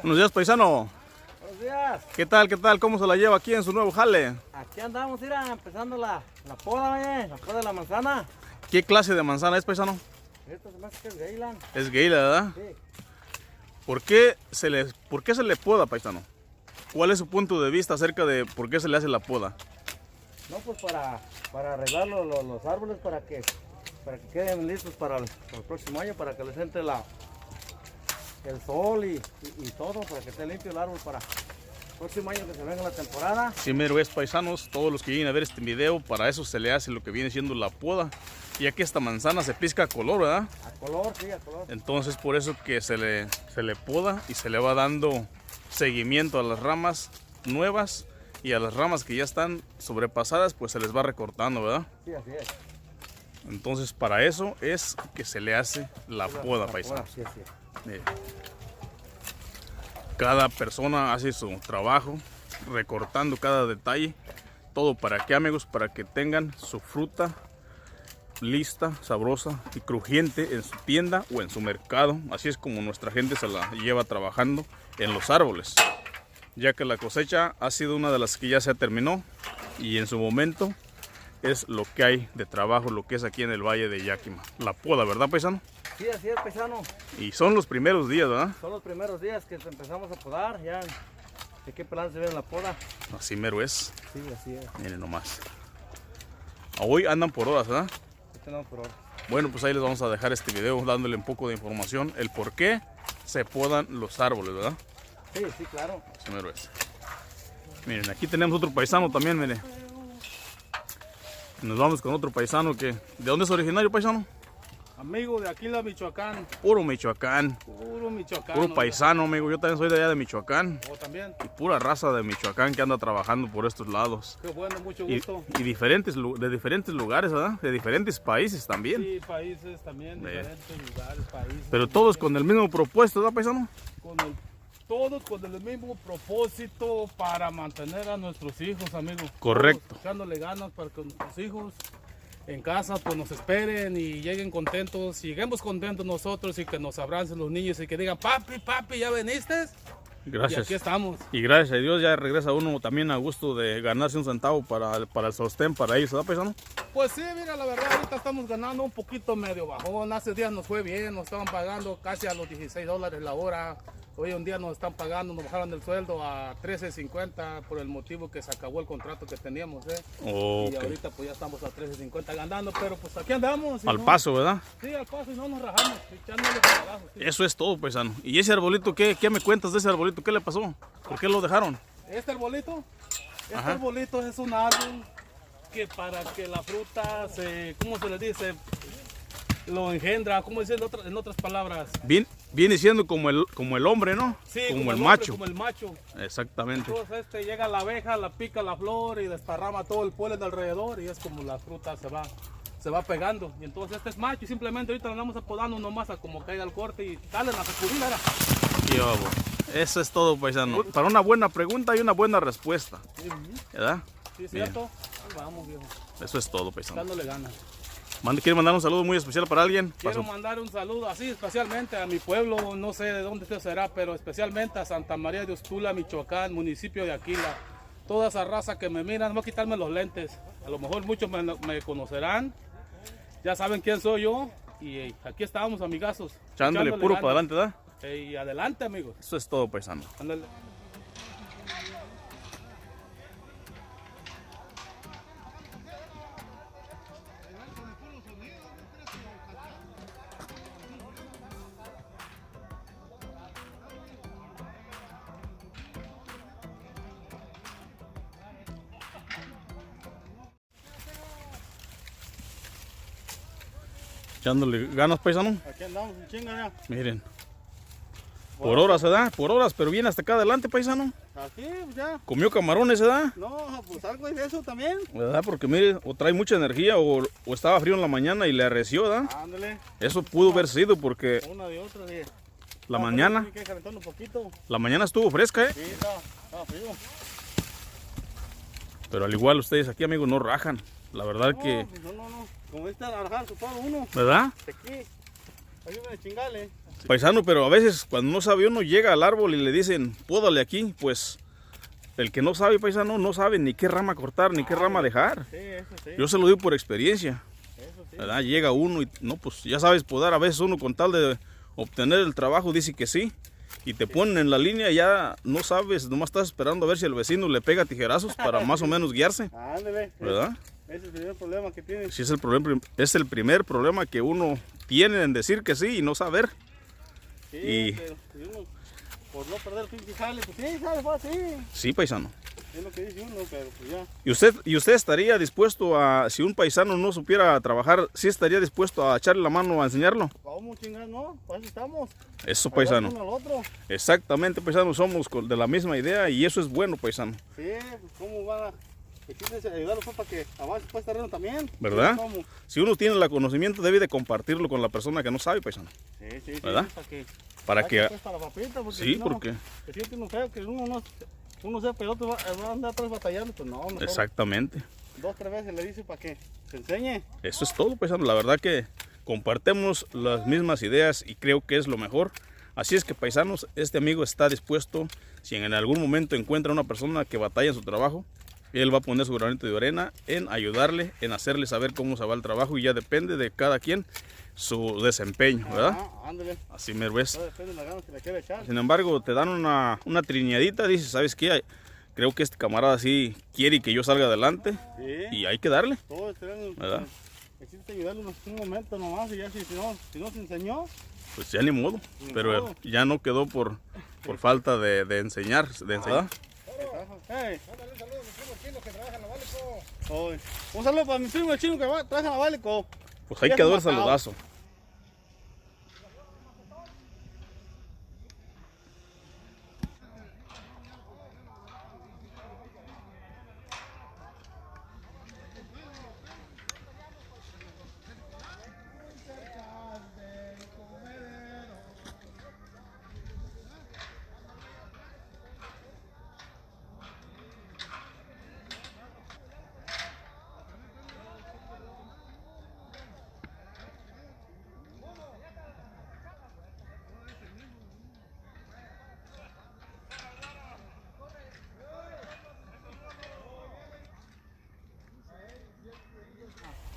Buenos días, paisano. Buenos días. ¿Qué tal? ¿Qué tal? ¿Cómo se la lleva aquí en su nuevo jale? Aquí andamos, mira, empezando la poda, la poda de la manzana. ¿Qué clase de manzana es, paisano? Esto se me hace que es Geyland. Es Geyland, ¿verdad? Sí. ¿Por qué se le poda, paisano? ¿Cuál es su punto de vista acerca de por qué se le hace la poda? No, pues para arreglar los árboles, para que queden listos para el próximo año, para que les entre el sol y todo, para que esté limpio el árbol para el próximo año que se venga la temporada. Sí, mero es, paisanos, todos los que vienen a ver este video, para eso se le hace lo que viene siendo la poda, ya que esta manzana se pisca a color, ¿verdad? A color, sí, a color. Entonces por eso que se le poda y se le va dando seguimiento a las ramas nuevas, y a las ramas que ya están sobrepasadas pues se les va recortando, ¿verdad? Sí, así es. Entonces para eso es que se le hace la poda, paisanos. Sí, así es. Cada persona hace su trabajo recortando cada detalle, todo para que, amigos, para que tengan su fruta lista, sabrosa y crujiente en su tienda o en su mercado. Así es como nuestra gente se la lleva trabajando en los árboles, ya que la cosecha ha sido una de las que ya se terminó y en su momento es lo que hay de trabajo, lo que es aquí en el Valle de Yakima. La poda, ¿verdad, paisano? Sí, así es, paisano. Y son los primeros días, ¿verdad? Son los primeros días que empezamos a podar, ya. ¿De qué plan se ve en la poda? Así mero es. Sí, así es. Miren nomás. Hoy andan por horas, ¿verdad? Este no por ahora. Bueno, pues ahí les vamos a dejar este video dándole un poco de información, el por qué se podan los árboles, ¿verdad? Sí, sí, claro. Así mero es. Miren, aquí tenemos otro paisano también, miren. Nos vamos con otro paisano que... ¿De dónde es originario, paisano? Amigo de Aquila, Michoacán. Puro Michoacán. Puro Michoacán. Puro paisano, amigo. Yo también soy de allá de Michoacán. ¿O también? Y pura raza de Michoacán que anda trabajando por estos lados. Qué bueno, mucho Y gusto. de diferentes lugares, ¿verdad? De diferentes países también. Sí, países también, diferentes lugares, países. Pero todos con el mismo propósito, ¿verdad, paisano? Todos con el mismo propósito para mantener a nuestros hijos, amigos. Correcto. Todos echándole ganas para que nuestros hijos en casa pues nos esperen y lleguen contentos, y lleguemos contentos nosotros y que nos abracen los niños y que digan, papi, papi, ¿ya veniste? Gracias. Y aquí estamos. Y gracias a Dios ya regresa uno también a gusto de ganarse un centavo para el sostén para ellos, ¿verdad, paisano? Pues sí, mira, la verdad ahorita estamos ganando un poquito medio bajón. Hace días nos fue bien, nos estaban pagando casi a los $16 la hora. Hoy un día nos están pagando, nos bajaron el sueldo a $13.50 por el motivo que se acabó el contrato que teníamos, Okay. Y ahorita pues ya estamos a $13.50 ganando, pero pues aquí andamos. Al paso, ¿verdad? Sí, al paso, y no nos rajamos, echándole para abajo. Sí. Eso es todo, paisano. ¿Y ese arbolito qué me cuentas de ese arbolito? ¿Qué le pasó? ¿Por qué lo dejaron? Este arbolito, Ajá. arbolito es un árbol que para que la fruta se, ¿cómo se le dice? Lo engendra, ¿cómo decir en otras palabras? Viene siendo como el hombre, ¿no? Sí, como el hombre, macho. como el macho. Exactamente. Entonces llega la abeja, la pica la flor y desparrama todo el polen de alrededor, y es como la fruta se va pegando. Y entonces este es macho y simplemente ahorita lo andamos apodando nomás a como caiga el corte y dale la sacudida. Qué bobo. Eso es todo, paisano. Para una buena pregunta y una buena respuesta, ¿verdad? Sí, es cierto. Ahí vamos, viejo. Eso es todo, paisano. Dándole ganas. ¿Quiere mandar un saludo muy especial para alguien? Quiero mandar un saludo así especialmente a mi pueblo, no sé de dónde usted será, pero especialmente a Santa María de Ostula, Michoacán, municipio de Aquila. Toda esa raza que me miran, voy a quitarme los lentes. A lo mejor muchos me conocerán, ya saben quién soy yo, y aquí estamos, amigazos. Echándole puro para adelante, ¿verdad? Y adelante, amigos. Eso es todo, paisano. Ándale. Echándole ganas, paisano. Aquí andamos, chinga ya. Miren. Por horas, ¿verdad? Por horas, pero viene hasta acá adelante, paisano. Aquí, ya. Comió camarones, ¿verdad? No, pues algo de eso también. ¿Verdad? Porque mire, o trae mucha energía o estaba frío en la mañana y le arreció, ¿verdad? Ándale. Eso pudo haber sido porque Una de otra, sí. la mañana Hay que calentar un poquito. estuvo fresca, ¿eh? Sí, está frío. Pero al igual ustedes aquí, amigos, no rajan. La verdad que... No. Como está a rajar su palo uno. ¿Verdad? Aquí. Ayúdenme a chingarle. Paisano, pero a veces cuando no sabe uno, llega al árbol y le dicen, pódale aquí, pues el que no sabe, paisano, no sabe ni qué rama cortar, ni qué rama dejar. Sí, eso sí. Yo se lo digo por experiencia. Eso sí. ¿Verdad? Llega uno y no, pues ya sabes podar. A veces uno con tal de obtener el trabajo dice que sí. Y te ponen en la línea y ya no sabes, nomás estás esperando a ver si el vecino le pega tijerazos para más o menos guiarse. Ándale. ¿Verdad? Ese es el primer problema que tienes. Sí, es el primer problema que uno tiene en decir que sí y no saber. Sí, Y- pero si uno, por no perder el pinche jale, pues sí, jale, fue así. Sí, paisano. Es lo que dice uno, pero pues ya. ¿Y usted estaría dispuesto a, si un paisano no supiera trabajar, sí estaría dispuesto a echarle la mano a enseñarlo? ¿Cómo chingar, no? Para eso estamos. Eso, paisano. Ayudar uno al otro. Exactamente, paisano, somos de la misma idea y eso es bueno, paisano. Sí, pues cómo van a... ayudarlos pues, para que avance pues terreno también. ¿Verdad? ¿Cómo? Si uno tiene el conocimiento, debe de compartirlo con la persona que no sabe, paisano. Sí, sí, sí. ¿Verdad? Para Para que... que... Pues, para la papita, porque Sí, si no, porque... se siente uno feo que uno sepa y otro va a andar atrás batallando, pues no, mejor Exactamente. 2 o 3 veces le dice para que se enseñe. Eso es todo, paisano. La verdad que compartimos las mismas ideas y creo que es lo mejor. Así es que, paisanos, este amigo está dispuesto, si en algún momento encuentra una persona que batalla en su trabajo, él va a poner su granito de arena en ayudarle, en hacerle saber cómo se va el trabajo y ya depende de cada quien su desempeño, ¿verdad? Ah, ándale. Así me ves. Todo depende de las ganas que le quiere echar. Sin embargo, te dan una triñadita, dices, ¿sabes qué? Creo que este camarada sí quiere que yo salga adelante Sí. y hay que darle. Todo el ¿Verdad? existe ayudarle un momento nomás y ya si no se enseñó, Pues ya ni modo, Ni pero modo. ya no quedó por falta de enseñar, ¿verdad? hey. Oy. Un saludo para mi primo el chino que trabaja en la Bálico. Pues ahí Ya quedó el se matado. saludazo.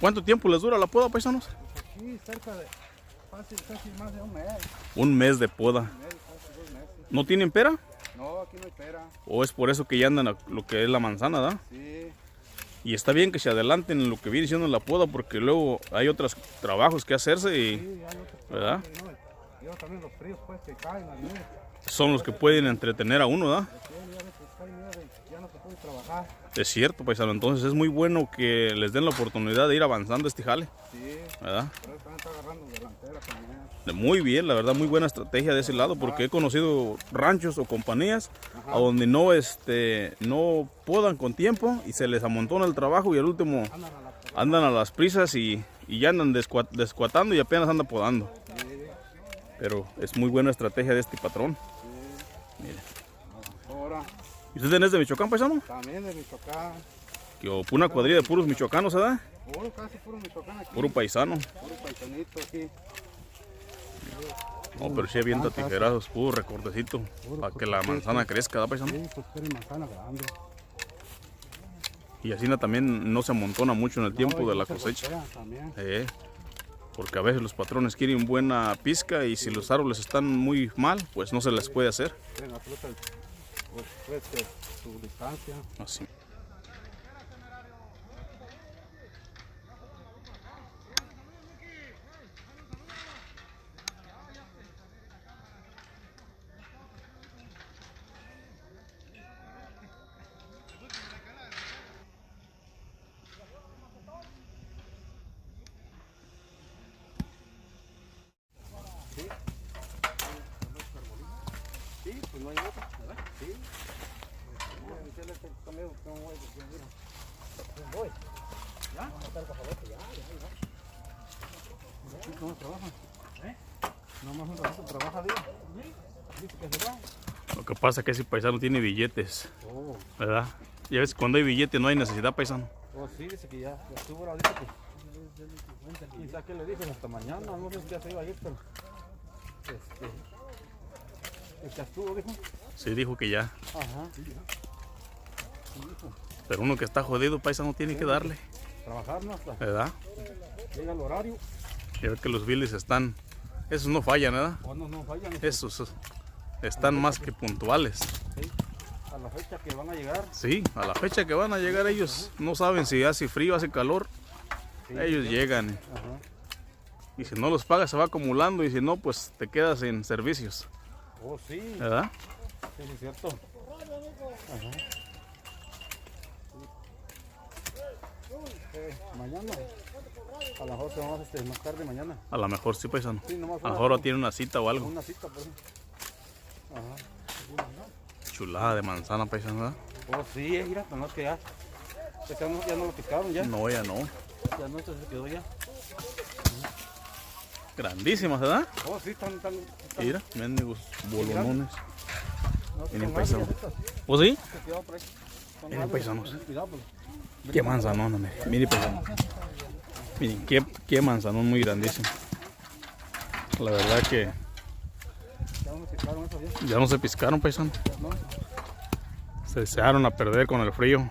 ¿Cuánto tiempo les dura la poda, paisanos? Aquí cerca de casi más de un mes. Un mes de poda. ¿No tienen pera? No, aquí no hay pera. ¿O es por eso que ya andan a lo que es la manzana, da? Sí. Y está bien que se adelanten en lo que viene siendo la poda porque luego hay otros trabajos que hacerse y Sí, hay otros. ¿verdad? Y luego también los fríos pues que caen al mes. Son los que pueden entretener a uno, ¿da? Sí, ya ves que cae nieve, ya no se puede trabajar. Es cierto, paisano. Entonces es muy bueno que les den la oportunidad de ir avanzando este jale, Sí, ¿verdad? pero también está agarrando delantera también. Muy bien, la verdad, muy buena estrategia de ese lado porque he conocido ranchos o compañías a donde no podan con tiempo y se les amontona el trabajo y al último andan a las prisas y ya andan descuatando y apenas andan podando. Pero es muy buena estrategia de este patrón. Ahora, ¿Y usted es de Michoacán, paisano? también de Michoacán. Que una cuadrilla de puros michoacanos, ¿verdad? Puro, casi puro Michoacán aquí. Puro paisano. Puro paisanito aquí. No, pero sí avienta tijerazos, puro recortecito para que la manzana crezca, ¿verdad, paisano? Sí, pues quiere manzana grande. Y así también no se amontona mucho en el tiempo de la cosecha. También. Porque a veces los patrones quieren buena pizca y si los árboles están muy mal, pues no se les puede hacer. La fruta, pues, su distancia. Así. Sí, pues no hay otra, ¿verdad? Sí. Voy. ¿Ya? ¿Cómo trabaja? Nomás un ratito trabaja, digo. ¿Dice que se va? Lo que pasa es que ese paisano tiene billetes, Oh, ¿verdad? Ya ves, cuando hay billete no hay necesidad, paisano. sí, dice que ya estuvo ahorita que... Quizá que le dije hasta mañana, no sé si ya se iba a ir, pero... El castuvo, dijo. Sí, dijo que ya. Ajá. Pero uno que está jodido, paisano, tiene que darle, Trabajar, ¿no? Hasta ¿verdad? llega el horario. Y ver que los biles están, esos no fallan, ¿verdad? O no fallan. Esos están más que puntuales. Sí. A la fecha que van a llegar. Sí, a la fecha que van a llegar ellos no saben si hace frío, hace calor. Sí, Ellos sí. llegan. Ajá. Y si no los pagas se va acumulando y si no, pues te quedas sin servicios, Oh, sí. ¿verdad? Sí, es cierto. Ajá. Mañana. A lo mejor vamos más tarde mañana. A lo mejor sí, paisano. Sí, nomás A lo mejor tiene una cita o algo. una cita, pues. Ajá. Chulada de manzana, paisano, ¿verdad? Oh, sí, mira, no que ya. Ya no lo picaron ya. No, ya no. Ya no se quedó ya. Grandísimas, ¿verdad? Oh, sí, están. Mira, mendigos bolonones. No, Miren, son paisano. grandes estas. ¿O sí? Se quedó por ahí. Son Miren, grandes. paisanos. Cuidado, pues. Qué manzanón, hombre. Miren, paisano. Miren, qué manzanón muy grandísimo. La verdad que Ya no se picaron estos ya. ya no se piscaron, paisano. ¿No? Se echaron a perder con el frío.